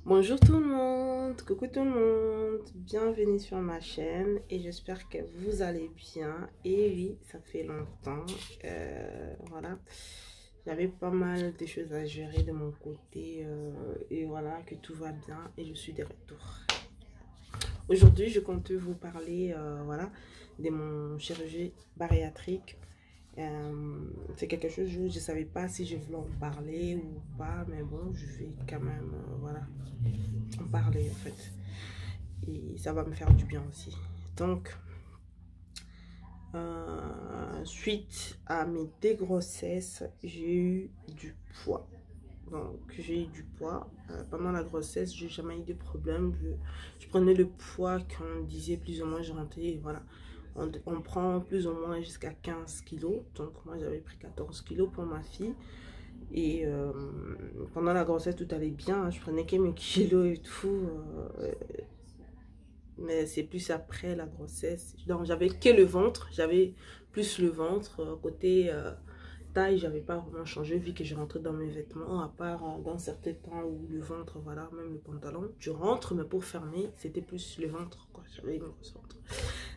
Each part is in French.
Bonjour tout le monde, coucou tout le monde, bienvenue sur ma chaîne et j'espère que vous allez bien. Et oui, ça fait longtemps, voilà, j'avais pas mal de choses à gérer de mon côté et voilà que tout va bien et je suis de retour. Aujourd'hui, je compte vous parler, voilà, de mon chirurgie bariatrique. C'est quelque chose où je ne savais pas si je voulais en parler ou pas, mais bon, je vais quand même, voilà, en parler en fait. Et ça va me faire du bien aussi. Donc, suite à mes deux grossesses, j'ai eu du poids. Donc, j'ai eu du poids. Pendant la grossesse, j'ai jamais eu de problème. Je prenais le poids qu'on disait plus ou moins, je rentrais, voilà. On prend plus ou moins jusqu'à 15 kilos. Donc, moi, j'avais pris 14 kilos pour ma fille. Et pendant la grossesse, tout allait bien. Je prenais que mes kilos et tout. Mais c'est plus après la grossesse. Donc, j'avais que le ventre. J'avais plus le ventre. Côté taille, j'avais pas vraiment changé vu que je rentrais dans mes vêtements. À part dans certains temps où le ventre, voilà, même le pantalon. Je rentre, mais pour fermer, c'était plus le ventre, quoi. J'avais une grosse ventre.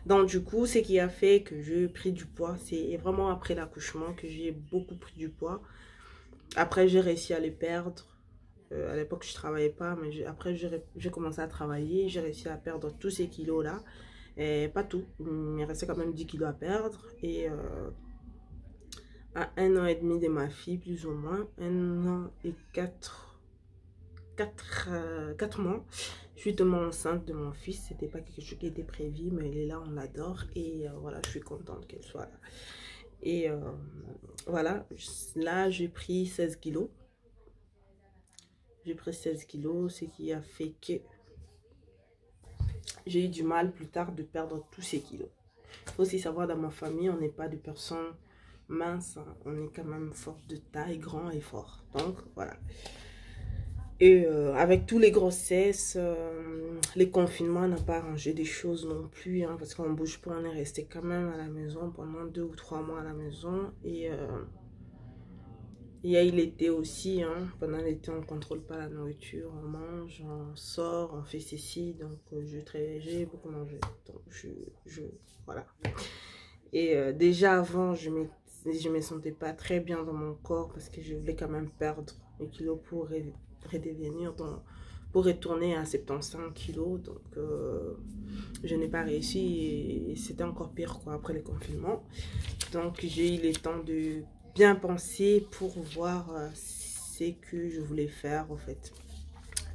Donc, du coup, ce qui a fait que j'ai pris du poids, c'est vraiment après l'accouchement que j'ai beaucoup pris du poids. Après, j'ai réussi à le perdre. À l'époque, je ne travaillais pas, mais après, j'ai commencé à travailler. J'ai réussi à perdre tous ces kilos-là. Et pas tout, il me restait quand même 10 kilos à perdre. Et à 1 an et demi de ma fille, plus ou moins, 1 an et 4 mois, je suis tombée enceinte de mon fils. C'était pas quelque chose qui était prévu, mais elle est là, on l'adore. Et voilà, je suis contente qu'elle soit là. Et voilà, là, j'ai pris 16 kilos. J'ai pris 16 kilos, ce qui a fait que j'ai eu du mal plus tard de perdre tous ces kilos. Il faut aussi savoir, dans ma famille, on n'est pas des personnes minces, hein. On est quand même fort de taille, grand et fort. Donc, voilà. Et avec tous les grossesses, les confinements n'ont pas arrangé des choses non plus, hein, parce qu'on ne bouge pas, on est resté quand même à la maison pendant 2 ou 3 mois à la maison. Et il y a eu l'été aussi, hein. Pendant l'été, on ne contrôle pas la nourriture, on mange, on sort, on fait ceci. Donc, j'ai beaucoup mangé. Donc, voilà. Et déjà avant, je me sentais pas très bien dans mon corps parce que je voulais quand même perdre les kilos pour redevenir, pour retourner à 75 kilos. Donc, je n'ai pas réussi et c'était encore pire quoi après le confinement. Donc, j'ai eu le temps de bien penser pour voir ce que je voulais faire en fait.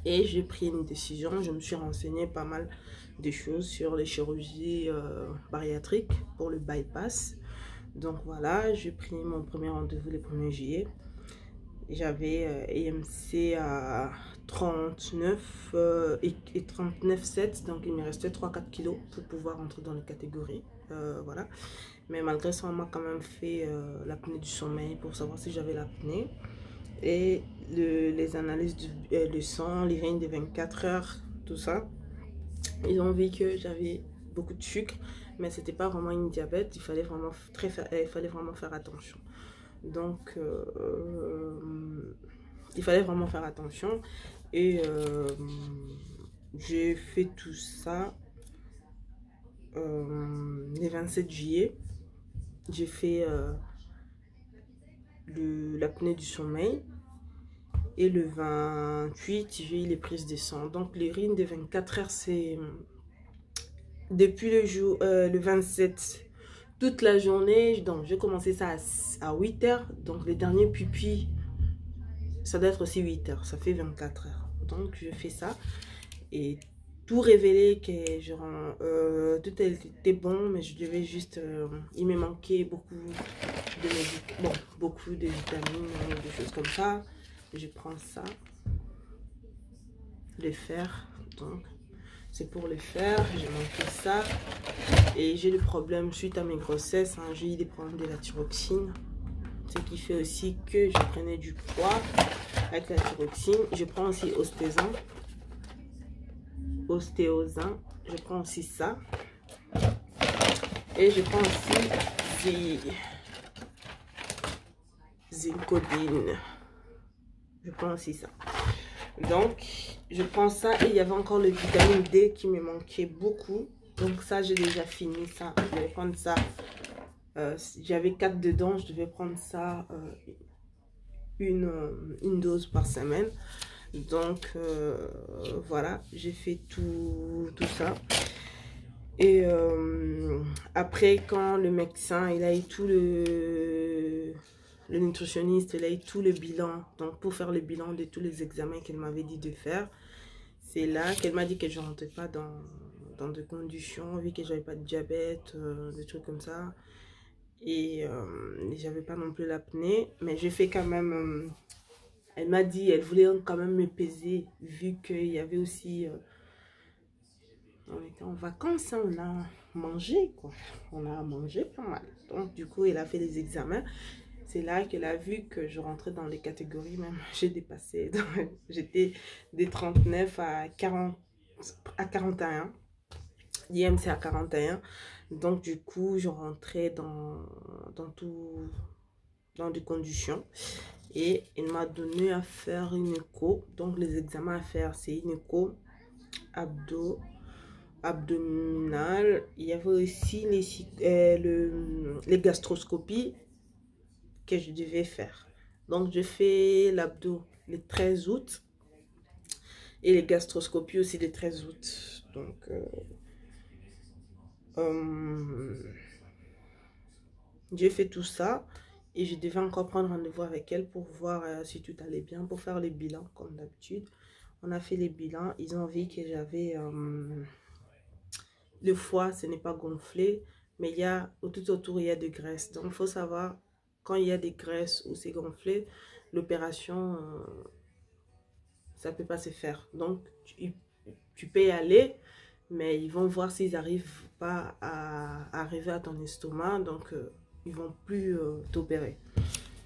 Et j'ai pris une décision, je me suis renseignée pas mal de choses sur les chirurgies bariatriques pour le bypass. Donc voilà, j'ai pris mon premier rendez-vous le 1er juillet. J'avais EMC à 39 et 39,7, donc il me restait 3-4 kilos pour pouvoir entrer dans les catégories. Voilà. Mais malgré ça, on m'a quand même fait l'apnée du sommeil pour savoir si j'avais l'apnée. Et les analyses du sang, l'urine de 24 heures, tout ça. Ils ont vu que j'avais beaucoup de sucre, mais c'était pas vraiment une diabète. Il fallait vraiment faire attention. Donc, il fallait vraiment faire attention. Et j'ai fait tout ça le 27 juillet. J'ai fait l'apnée du sommeil. Et le 28, j'ai eu les prises de sang. Donc, l'urine de 24 heures, c'est depuis le 27, toute la journée. Donc, j'ai commencé ça à 8 heures. Donc, les derniers pupilles, ça doit être aussi 8 heures. Ça fait 24 heures. Donc, je fais ça. Et tout révélé que tout était bon, mais je devais juste... il me manquait beaucoup beaucoup de vitamines, des choses comme ça. Je prends ça, le fer, donc c'est pour le fer. J'ai manqué ça et j'ai le problème suite à mes grossesses, hein, j'ai eu des problèmes de la thyroxine, ce qui fait aussi que je prenais du poids avec la thyroxine. Je prends aussi ostéosin, je prends aussi ça et je prends aussi zincodine. Je prends aussi ça. Donc, je prends ça. Et il y avait encore le vitamine D qui me manquait beaucoup. Donc ça, j'ai déjà fini ça. Je vais prendre ça. J'avais 4 dedans. Je devais prendre ça une dose par semaine. Donc, voilà. J'ai fait tout ça. Et après, quand le médecin, il a eu tout le nutritionniste, il a eu tout le bilan. Donc, pour faire le bilan de tous les examens qu'elle m'avait dit de faire, c'est là qu'elle m'a dit que je ne rentrais pas dans des conditions, vu que j'avais pas de diabète, des trucs comme ça. Et j'avais pas non plus l'apnée. Mais j'ai fait quand même... elle m'a dit, elle voulait quand même me peser, vu qu'il y avait aussi... on était en vacances, hein, on a mangé, quoi. On a mangé pas mal. Donc, du coup, elle a fait les examens. C'est là qu'elle a vu que je rentrais dans les catégories, même. J'ai dépassé. J'étais des 39 à 41. IMC à 41. Donc, du coup, je rentrais dans des conditions. Et elle m'a donné à faire une écho. Donc, les examens à faire, c'est une écho abdominal. Il y avait aussi les gastroscopies que je devais faire. Donc, je fais l'abdo le 13 août et les gastroscopies aussi le 13 août. Donc, j'ai fait tout ça et je devais encore prendre rendez-vous avec elle pour voir si tout allait bien, pour faire les bilans comme d'habitude. On a fait les bilans. Ils ont vu que j'avais... le foie, ce n'est pas gonflé, mais il y a tout autour, il y a de graisse. Donc, il faut savoir, quand il y a des graisses ou c'est gonflé, l'opération, ça ne peut pas se faire. Donc, tu peux y aller, mais ils vont voir s'ils n'arrivent pas à arriver à ton estomac. Donc, ils ne vont plus t'opérer.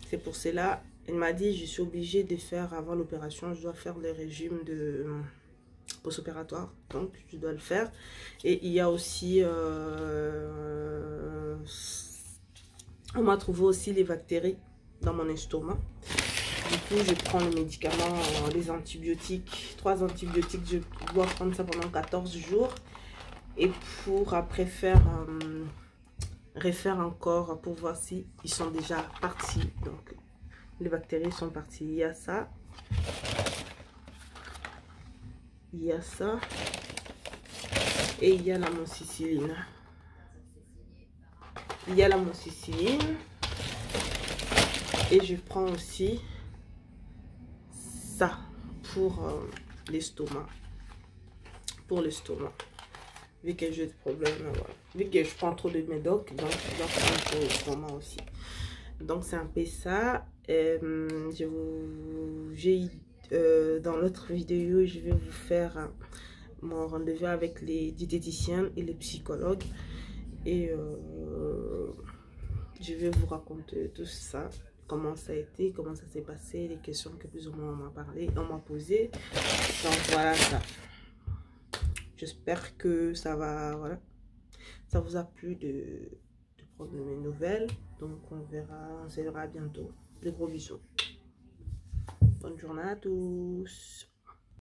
C'est pour cela, elle m'a dit, je suis obligée de faire, avant l'opération, je dois faire le régime de... post-opératoire, donc je dois le faire. Et il y a aussi on m'a trouvé aussi les bactéries dans mon estomac. Du coup, je prends le médicament, les antibiotiques, 3 antibiotiques, je dois prendre ça pendant 14 jours. Et pour après faire refaire encore pour voir si ils sont déjà partis. Donc les bactéries sont parties. Il y a ça. Il y a ça. Et il y a l'amoxicilline. Il y a l'amoxicilline. Et je prends aussi ça pour l'estomac. Pour l'estomac. Vu que j'ai des problèmes, voilà. Vu que je prends trop de médocs, donc je dois prendre pour l'estomac aussi. Donc c'est un peu ça. Dans l'autre vidéo, je vais vous faire mon rendez-vous avec les diététiciens et les psychologues. Et je vais vous raconter tout ça. Comment ça a été, comment ça s'est passé, les questions que plus ou moins on m'a parlé, on m'a posé. Donc voilà ça. J'espère que ça va, voilà. Ça vous a plu de prendre mes nouvelles. Donc on se verra bientôt. De gros bisous. Bonne journée à tous.